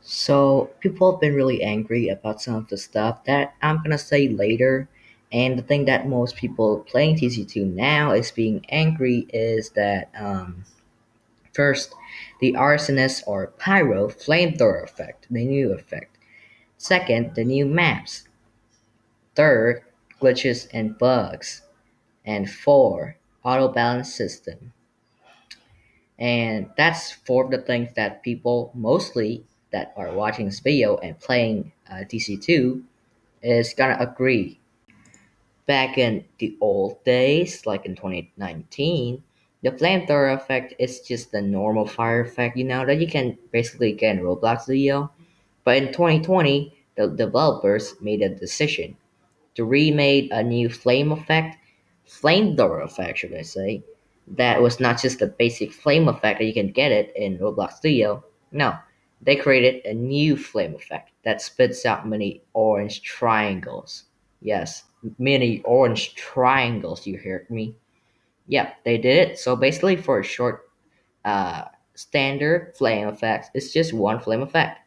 So people have been really angry about some of the stuff that I'm gonna say later. And the thing that most people playing TC2 now is being angry is that first, the arsonist or pyro flamethrower effect, the new effect. Second, the new maps. Third, glitches and bugs. And four, auto balance system. And that's four of the things that people mostly that are watching this video and playing TC2 is gonna agree. Back in the old days, like in 2019, the flamethrower effect is just the normal fire effect, that you can basically get in Roblox video. But in 2020, the developers made a decision to remake a new flamethrower effect, should I say, that was not just the basic flame effect that you can get it in Roblox Studio. No, they created a new flame effect that spits out many orange triangles. Yes, many orange triangles, you heard me? Yep, they did it. So basically, for a short uh, standard flame effect, it's just one flame effect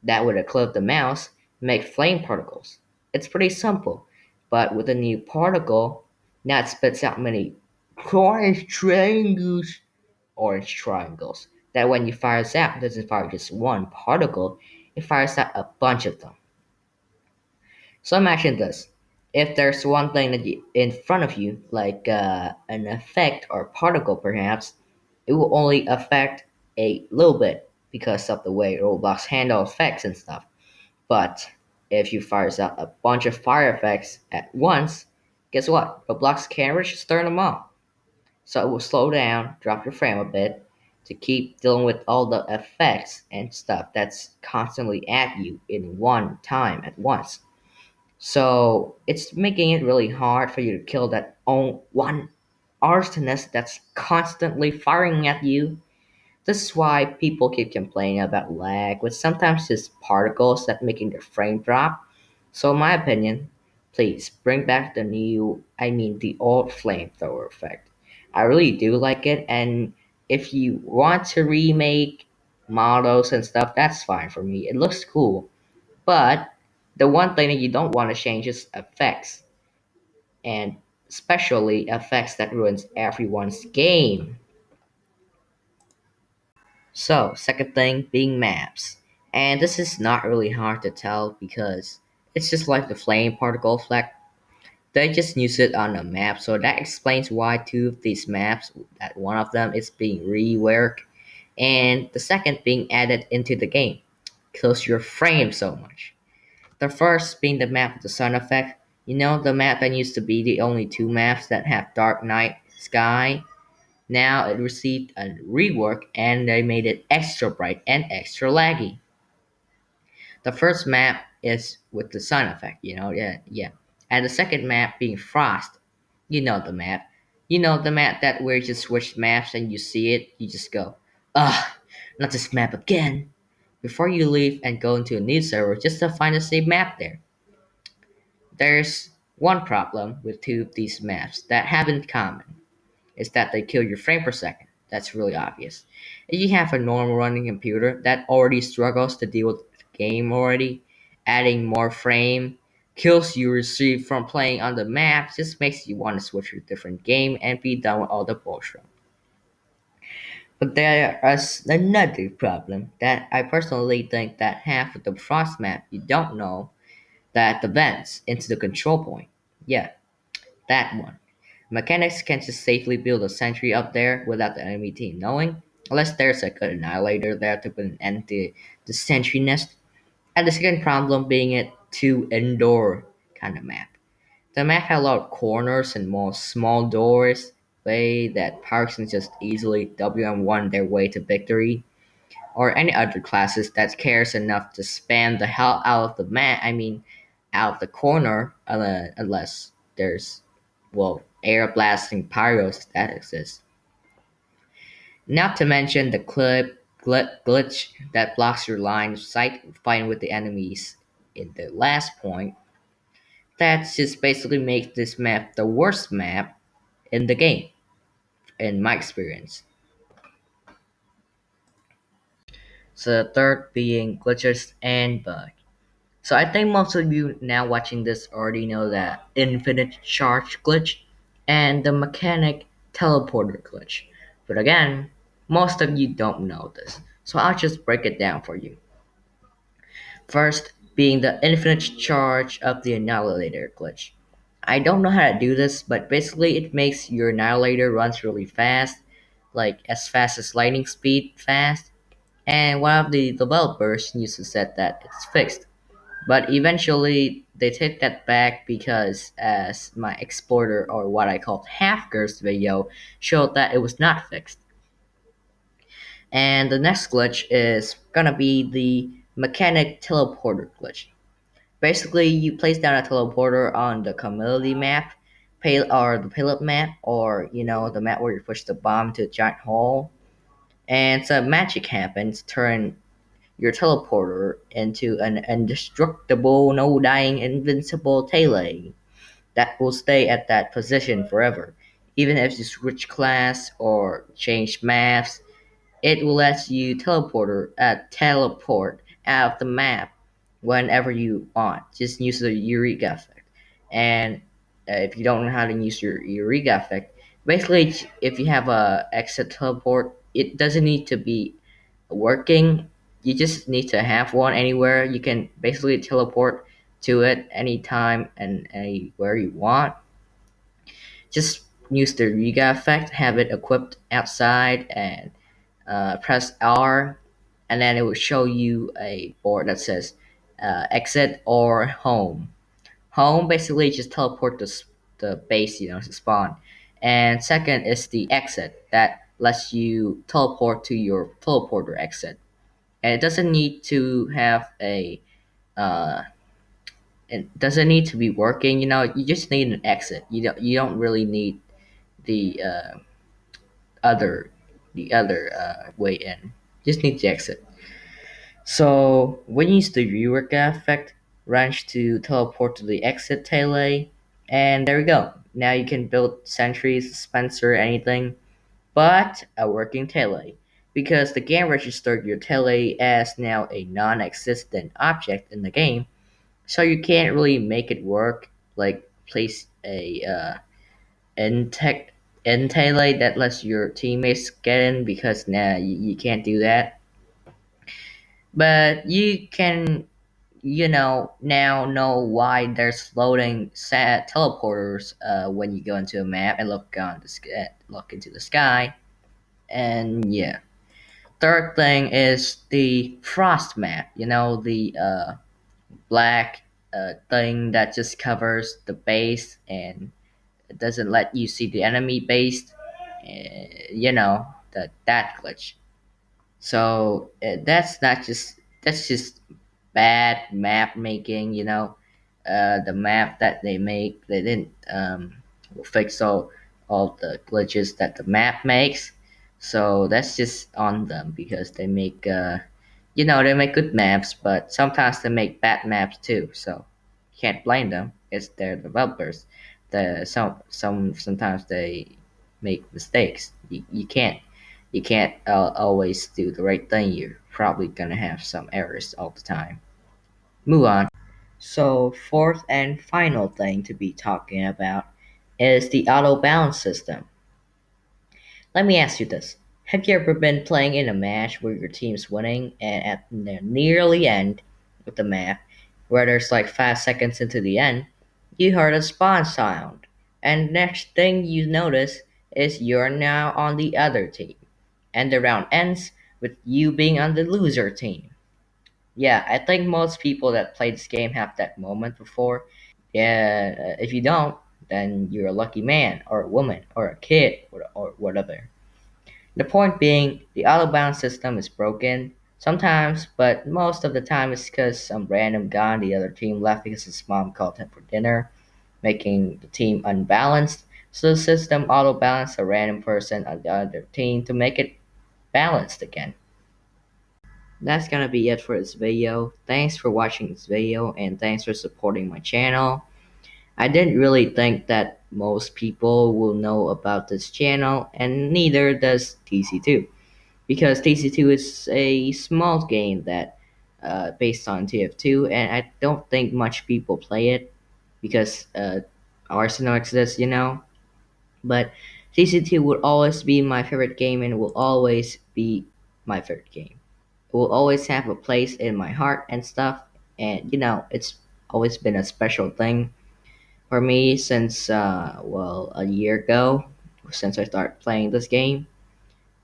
that would occlude the mouse, make flame particles. It's pretty simple, but with a new particle, now it spits out many orange triangles. Orange triangles. That when you fire this out, it doesn't fire just one particle, it fires out a bunch of them. So imagine this. If there's one thing in front of you, like an effect or particle perhaps, it will only affect a little bit because of the way Roblox handle effects and stuff. But if you fires out a bunch of fire effects at once, guess what? Roblox camera just turn them off. So it will slow down, drop your frame a bit to keep dealing with all the effects and stuff that's constantly at you in one time at once. So it's making it really hard for you to kill that one arsonist that's constantly firing at you. This is why people keep complaining about lag, with sometimes just particles that making the frame drop. So in my opinion, please bring back the old flamethrower effect. I really do like it, and if you want to remake models and stuff, that's fine for me. It looks cool, but the one thing that you don't want to change is effects, and especially effects that ruins everyone's game. So, second thing being maps. And this is not really hard to tell because it's just like the flame particle effect. They just use it on a map, so that explains why two of these maps, that one of them is being reworked, and the second being added into the game. Kills your frame so much. The first being the map of the sun effect. The map that used to be the only two maps that have dark night sky. Now it received a rework and they made it extra bright and extra laggy. The first map is with the sun effect, yeah, yeah. And the second map being frost. You know the map. You know the map that where you just switch maps and you see it, you just go, ugh, not this map again. Before you leave and go into a new server just to find the same map there. There's one problem with two of these maps that have in common is that they kill your frame per second. That's really obvious. If you have a normal running computer that already struggles to deal with the game already, adding more frame kills you receive from playing on the map just makes you want to switch to a different game and be done with all the bullshit. But there is another problem that I personally think that half of the frost map you don't know that the vents into the control point. Yeah, that one. Mechanics can just safely build a sentry up there without the enemy team knowing, unless there's a good annihilator there to put an end to the sentry nest. And the second problem being it too indoor kind of map. The map had a lot of corners and more small doors, way that Parks can just easily WM1 their way to victory, or any other classes that cares enough to spam the hell out of the map. Out of the corner, unless there's air blasting pyros that exist. Not to mention the glitch that blocks your line of sight fighting with the enemies in the last point. That just basically makes this map the worst map in the game, in my experience. So the third being glitches and bugs. So I think most of you now watching this already know that infinite charge glitch and the mechanic teleporter glitch. But again, most of you don't know this. So I'll just break it down for you. First being the infinite charge of the annihilator glitch. I don't know how to do this, but basically it makes your annihilator runs really fast, like as fast as lightning speed fast, and one of the developers used to said that it's fixed. But eventually they take that back because as my explorer or what I call half cursed video showed that it was not fixed. And the next glitch is gonna be the mechanic teleporter glitch. Basically, you place down a teleporter on the community map, or the payload map, or the map where you push the bomb to a giant hole, and some magic happens, turn your teleporter into an indestructible, no dying, invincible tele that will stay at that position forever. Even if you switch class or change maps, it will let you teleport out of the map whenever you want. Just use the Eureka effect. And if you don't know how to use your Eureka effect, basically, if you have a exit teleport, it doesn't need to be working. You just need to have one anywhere. You can basically teleport to it anytime and anywhere you want. Just use the Eureka effect, have it equipped outside, and press R, and then it will show you a board that says exit or home. Home basically just teleport the base, to spawn. And second is the exit that lets you teleport to your teleporter exit. And it doesn't need to have uh, it doesn't need to be working. You just need an exit. You don't really need the other the other way in. Just need the exit. So when you use the Eureka effect, range to teleport to the exit tele, and there we go. Now you can build sentries, dispenser, anything, but a working tele. Because the game registered your tele as now a non-existent object in the game, so you can't really make it work, like place a intec tele that lets your teammates get in, because now you can't do that. But you can now know why there's floating set teleporters when you go into a map and look into the sky. And yeah, third thing is the frost map. The black thing that just covers the base and it doesn't let you see the enemy base. That glitch. So that's just bad map making. The map that they make, they didn't fix all the glitches that the map makes. So that's just on them because they make good maps, but sometimes they make bad maps too. So you can't blame them. It's their developers. Sometimes they make mistakes. You can't always do the right thing. You're probably gonna have some errors all the time. Move on. So fourth and final thing to be talking about is the auto balance system. Let me ask you this. Have you ever been playing in a match where your team's winning and at the nearly end of the map, where there's like 5 seconds into the end, you heard a spawn sound, and next thing you notice is you're now on the other team, and the round ends with you being on the loser team. Yeah, I think most people that play this game have that moment before. Yeah, if you don't, then you're a lucky man or a woman or a kid or whatever. The point being, the auto balance system is broken sometimes, but most of the time it's because some random guy on the other team left because his mom called him for dinner, making the team unbalanced. So the system auto balanced a random person on the other team to make it balanced again. That's gonna be it for this video. Thanks for watching this video and thanks for supporting my channel. I didn't really think that most people will know about this channel, and neither does tc2. because tc2 is a small game that based on tf2, and I don't think much people play it because arsenal exists, but tc2 will always be my favorite game and will always be my favorite game. It will always have a place in my heart and stuff, and it's always been a special thing for me since a year ago, since I started playing this game.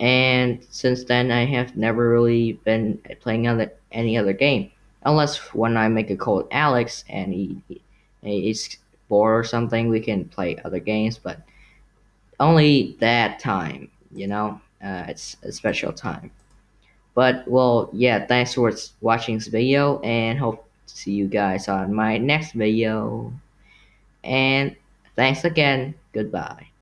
And since then I have never really been playing any other game, unless when I make a call with Alex and he's bored or something, we can play other games, but only that time, it's a special time. But well, yeah, thanks for watching this video, and hope to see you guys on my next video. And thanks again. Goodbye.